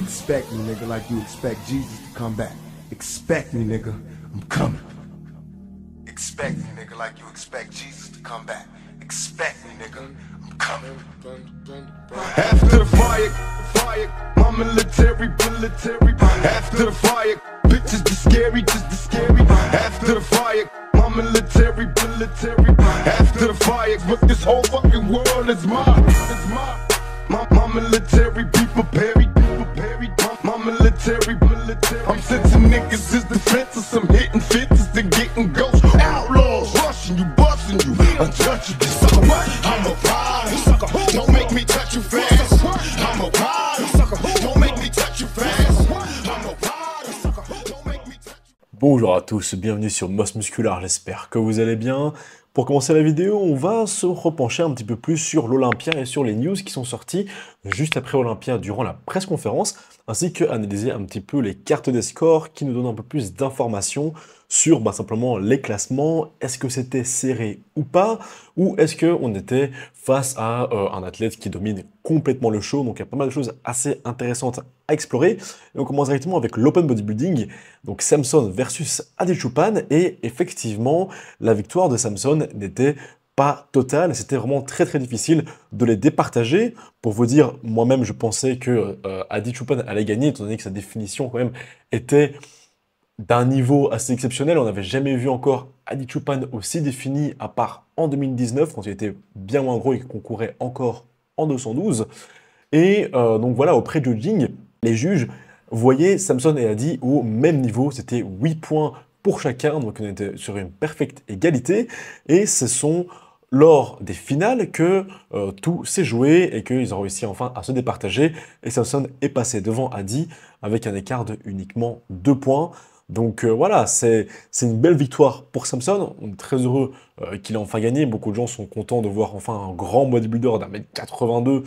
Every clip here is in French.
Expect me, nigga, like you expect Jesus to come back. Expect me, nigga, I'm coming. Expect me, nigga, like you expect Jesus to come back. Expect me, nigga, I'm coming. After the fire, my military. After the fire, bitches the scary, just the scary. After the fire, my military. After the fire, but this whole fucking world is mine. My military, be prepared. My military. I'm sensing niggas is defenseless. I'm hitting fences and getting ghosts. Outlaws rushing you, busting you, untouchable. Sucker, what? I'm a ride, sucker. Don't make me touch you fast. I'm a ride, sucker. Don't make me touch you fast. I'm a ride, sucker. Don't make me touch you. Bonjour à tous, bienvenue sur Most Muscular, j'espère que vous allez bien. Pour commencer la vidéo, on va se repencher un petit peu plus sur l'Olympia et sur les news qui sont sorties juste après Olympia durant la presse conférence, ainsi qu'analyser un petit peu les cartes des scores qui nous donnent un peu plus d'informations sur simplement les classements. Est-ce que c'était serré ou pas? Ou est-ce qu'on était face à un athlète qui domine complètement le show? Donc il y a pas mal de choses assez intéressantes à explorer. Et on commence directement avec l'Open Bodybuilding, donc Samson versus Adi Choopan. Et effectivement, la victoire de Samson n'était pas totale. C'était vraiment très très difficile de les départager. Pour vous dire, moi-même, je pensais que Adi Choopan allait gagner, étant donné que sa définition quand même était d'un niveau assez exceptionnel. On n'avait jamais vu encore Adi Choopan aussi défini, à part en 2019, quand il était bien moins gros et qu'il concourait encore en 212. Et donc voilà, au pré-judging, les juges voyaient Samson et Adi au même niveau. C'était 8 points pour chacun, donc on était sur une parfaite égalité. Et ce sont lors des finales que tout s'est joué et qu'ils ont réussi enfin à se départager. Et Samson est passé devant Adi avec un écart de uniquement 2 points. Donc voilà, c'est une belle victoire pour Samson. On est très heureux qu'il ait enfin gagné. Beaucoup de gens sont contents de voir enfin un grand bodybuilder d'un mètre 82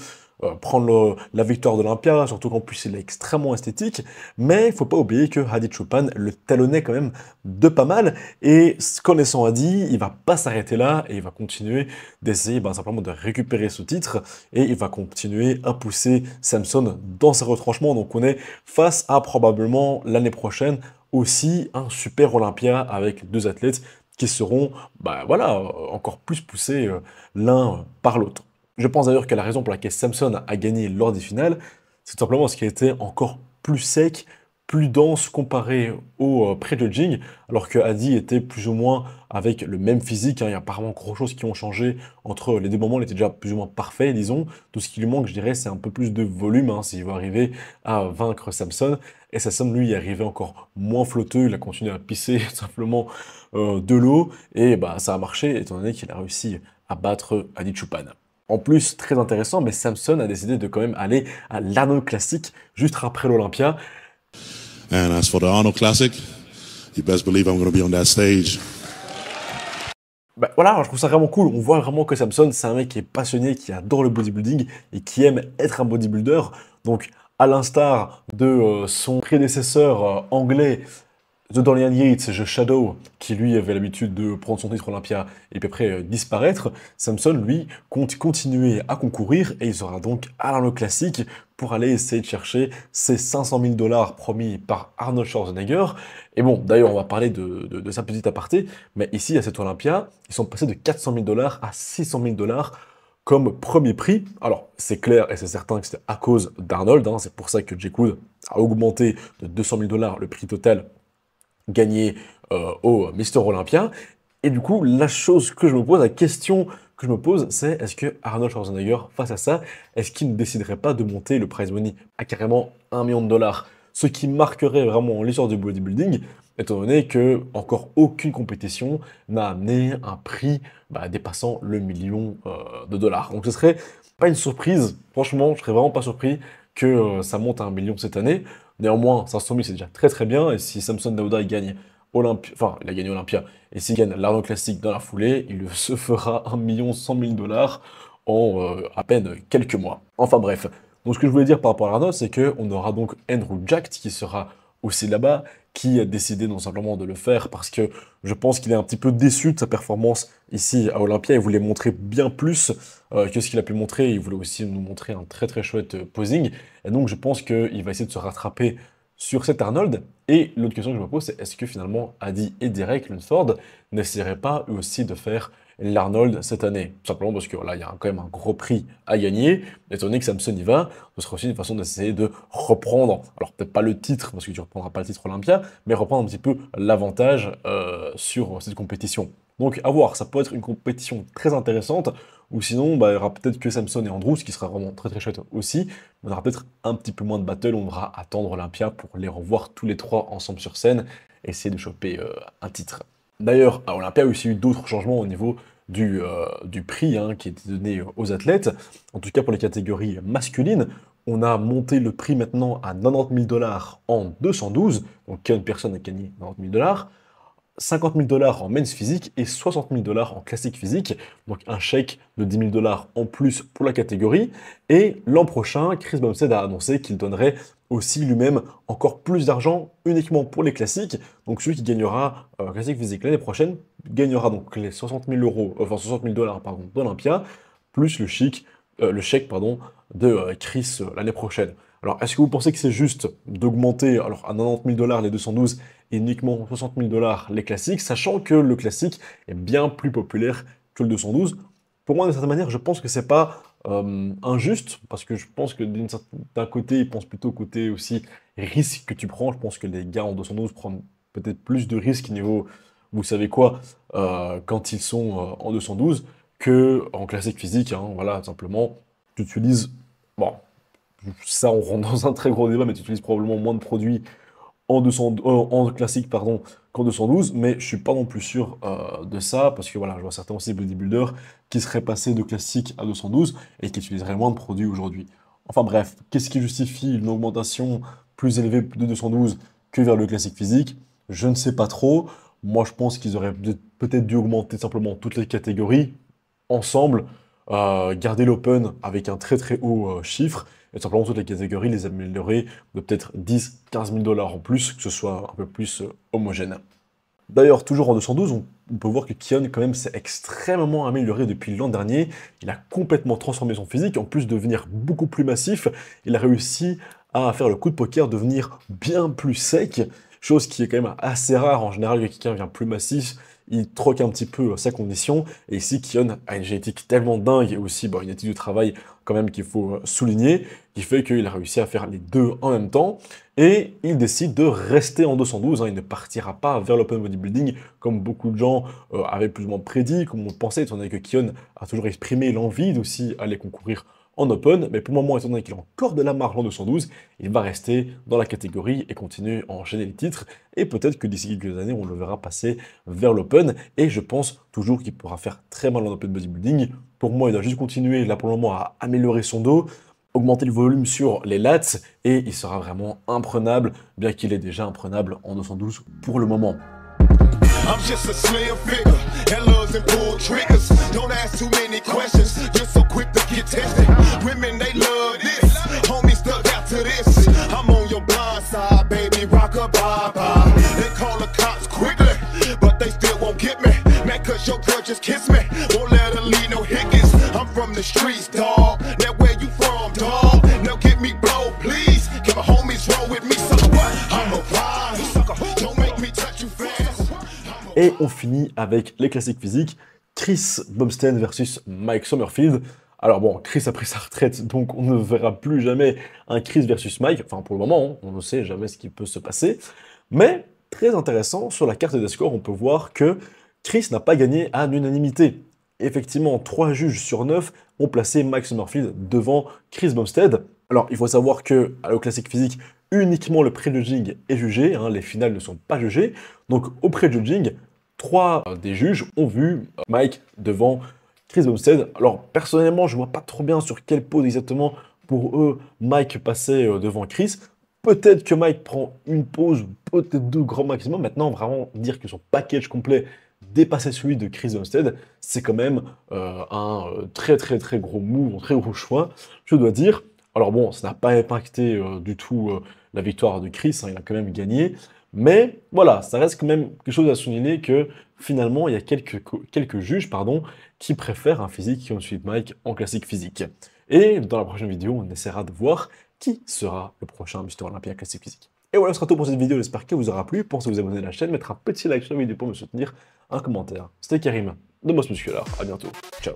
prendre la victoire d'Olympia, surtout qu'en plus il est extrêmement esthétique. Mais il ne faut pas oublier que Adi Choopan le talonnait quand même de pas mal. Et connaissant Adi, il ne va pas s'arrêter là et il va continuer d'essayer simplement de récupérer ce titre. Et il va continuer à pousser Samson dans ses retranchements. Donc on est face à probablement l'année prochaine aussi un super Olympia avec deux athlètes qui seront encore plus poussés l'un par l'autre. Je pense d'ailleurs que la raison pour laquelle Samson a gagné lors des finales, c'est tout simplement parce qu'il était encore plus sec, plus dense comparé au pré-judging, alors que Adi était plus ou moins avec le même physique. Il n'y a pas vraiment gros choses qui ont changé entre les deux moments. Il était déjà plus ou moins parfait, disons. Tout ce qui lui manque, je dirais, c'est un peu plus de volume s'il veut arriver à vaincre Samson. Et Samson, lui, est arrivé encore moins flotteux. Il a continué à pisser tout simplement de l'eau. Et ça a marché, étant donné qu'il a réussi à battre Adi Choopan. En plus, très intéressant, mais Samson a décidé de quand même aller à l'Arnold Classic juste après l'Olympia. And as for the Arnold Classic, you best believe I'm going to be on that stage. Voilà, je trouve ça vraiment cool. On voit vraiment que Samson, c'est un mec qui est passionné, qui adore le bodybuilding et qui aime être un bodybuilder. Donc, à l'instar de son prédécesseur anglais, The Dorian Yates, The Shadow, qui lui avait l'habitude de prendre son titre Olympia et puis après disparaître, Samson, lui, compte continuer à concourir et il sera donc à l'Arnold Classic pour aller essayer de chercher ces 500 000 $ promis par Arnold Schwarzenegger. Et bon, d'ailleurs, on va parler de sa petite aparté, mais ici, à cette Olympia, ils sont passés de 400 000 $ à 600 000 $ comme premier prix. Alors, c'est clair et c'est certain que c'était à cause d'Arnold, c'est pour ça que Jake Wood a augmenté de 200 000 $ le prix total gagné au Mister Olympia. Et du coup, la question que je me pose, c'est est-ce que Arnold Schwarzenegger, face à ça, est-ce qu'il ne déciderait pas de monter le prize money à carrément 1 million de $? Ce qui marquerait vraiment l'histoire du bodybuilding, étant donné que encore aucune compétition n'a amené un prix dépassant le million de $. Donc ce serait pas une surprise, franchement, je serais vraiment pas surpris que ça monte à 1 million cette année. Néanmoins, 500 000 c'est déjà très très bien, et si Samson Dauda il gagne Olympia, enfin il a gagné Olympia, et s'il gagne l'Arnold Classic dans la foulée, il se fera 1 100 000 $ en à peine quelques mois. Enfin bref, donc ce que je voulais dire par rapport à Arnold, c'est qu'on aura donc Andrew Jacked qui sera aussi là-bas, qui a décidé non simplement de le faire parce que je pense qu'il est un petit peu déçu de sa performance ici à Olympia. Il voulait montrer bien plus que ce qu'il a pu montrer. Il voulait aussi nous montrer un très très chouette posing. Et donc je pense qu'il va essayer de se rattraper sur cet Arnold. Et l'autre question que je me pose, c'est est-ce que finalement Adi et Derek Lunsford n'essaieraient pas eux aussi de faire l'Arnold cette année? Tout simplement parce que là, il y a quand même un gros prix à gagner. Étant donné que Samson y va, ce sera aussi une façon d'essayer de reprendre, alors peut-être pas le titre, parce que tu ne reprendras pas le titre Olympia, mais reprendre un petit peu l'avantage sur cette compétition. Donc à voir, ça peut être une compétition très intéressante, ou sinon, bah, il y aura peut-être que Samson et Andrews, ce qui sera vraiment très très chouette aussi, mais on aura peut-être un petit peu moins de battle, on devra attendre Olympia pour les revoir tous les trois ensemble sur scène, et essayer de choper un titre. D'ailleurs, à Olympia, il y a aussi eu d'autres changements au niveau du prix qui était donné aux athlètes. En tout cas, pour les catégories masculines, on a monté le prix maintenant à 90 000 $ en 212. Donc, qu'une personne a gagné 90 000 $. 50 000 $ en men's physique et 60 000 $ en classique physique. Donc, un chèque de 10 000 $ en plus pour la catégorie. Et l'an prochain, Chris Bumstead a annoncé qu'il donnerait aussi lui-même encore plus d'argent uniquement pour les classiques. Donc celui qui gagnera classique physique l'année prochaine gagnera donc les 60 000 €, enfin 60 000 $ pardon, d'Olympia, plus le chèque pardon, de Chris l'année prochaine. Alors est-ce que vous pensez que c'est juste d'augmenter alors à 90 000 $ les 212 et uniquement 60 000 $ les classiques, sachant que le classique est bien plus populaire que le 212? Pour moi, de certaine manière, je pense que c'est pas injuste, parce que je pense que d'un côté, ils pensent plutôt au côté aussi risque que tu prends. Je pense que les gars en 212 prennent peut-être plus de risques niveau, vous savez quoi, quand ils sont en 212, que en classique physique. Voilà, simplement, tu utilises, bon, ça on rentre dans un très gros débat, mais tu utilises probablement moins de produits en classique, pardon, qu'en 212, mais je suis pas non plus sûr de ça, parce que voilà, je vois certains aussi bodybuilders qui seraient passés de classique à 212 et qui utiliseraient moins de produits aujourd'hui. Enfin bref, qu'est-ce qui justifie une augmentation plus élevée de 212 que vers le classique physique? Je ne sais pas trop. Moi, je pense qu'ils auraient peut-être dû augmenter simplement toutes les catégories ensemble, garder l'open avec un très très haut chiffre, et simplement toutes les catégories les améliorer de peut-être 10-15 000 $ en plus, que ce soit un peu plus homogène. D'ailleurs, toujours en 212, on peut voir que Kion quand même s'est extrêmement amélioré depuis l'an dernier. Il a complètement transformé son physique, en plus de devenir beaucoup plus massif. Il a réussi à faire le coup de poker, devenir bien plus sec, chose qui est quand même assez rare. En général, quand quelqu'un devient plus massif, il troque un petit peu sa condition. Et ici, Kion a une génétique tellement dingue et aussi une éthique du travail quand même qu'il faut souligner, qui fait qu'il a réussi à faire les deux en même temps. Et il décide de rester en 212. Il ne partira pas vers l'open bodybuilding comme beaucoup de gens avaient plus ou moins prédit, comme on pensait, étant donné que Kion a toujours exprimé l'envie d'aussi aller concourir en open, mais pour le moment, étant donné qu'il a encore de la marge en 212, il va rester dans la catégorie et continuer à enchaîner les titres, et peut-être que d'ici quelques années, on le verra passer vers l'open, et je pense toujours qu'il pourra faire très mal en open bodybuilding. Pour moi, il doit juste continuer, là pour le moment, à améliorer son dos, augmenter le volume sur les lats, et il sera vraiment imprenable, bien qu'il est déjà imprenable en 212 pour le moment. I'm just a slim figure, and loves and pull triggers. Don't ask too many questions, just so quick to get tested. Women, they love this, homies stuck out to this. I'm on your blind side, baby, rock a bye-bye. They call the cops quickly, but they still won't get me. Man, cause your girl just kissed me, won't let her leave no hickets. I'm from the streets, dawg, now where you from, dawg? Now get me blow, please, get my homies roll with me, so what? I'm a ride, don't make me touch you fast. Et on finit avec les classiques physiques, Chris Bumstead versus Mike Summerfield. Alors bon, Chris a pris sa retraite, donc on ne verra plus jamais un Chris versus Mike. Enfin, pour le moment, on ne sait jamais ce qui peut se passer. Mais, très intéressant, sur la carte des scores, on peut voir que Chris n'a pas gagné à l'unanimité. Effectivement, 3 juges sur 9 ont placé Mike Summerfield devant Chris Bumstead. Alors, il faut savoir que au classique physique, uniquement le pré-judging est jugé, les finales ne sont pas jugées. Donc au pré-judging, 3 des juges ont vu Mike devant Chris Bumstead. Alors personnellement, je ne vois pas trop bien sur quelle pause exactement pour eux Mike passait devant Chris. Peut-être que Mike prend une pause, peut-être 2 grand maximum. Maintenant, vraiment dire que son package complet dépassait celui de Chris Bumstead, c'est quand même un très très très gros move, un très gros choix, je dois dire. Alors bon, ça n'a pas impacté du tout la victoire de Chris, hein, il a quand même gagné. Mais voilà, ça reste quand même quelque chose à souligner que finalement, il y a quelques juges qui préfèrent un physique comme celui de Mike en classique physique. Et dans la prochaine vidéo, on essaiera de voir qui sera le prochain Mister Olympia classique physique. Et voilà, ce sera tout pour cette vidéo, j'espère qu'elle vous aura plu. Pensez à vous abonner à la chaîne, mettre un petit like sur la vidéo pour me soutenir, un commentaire. C'était Karim de Boss Muscular, à bientôt, ciao.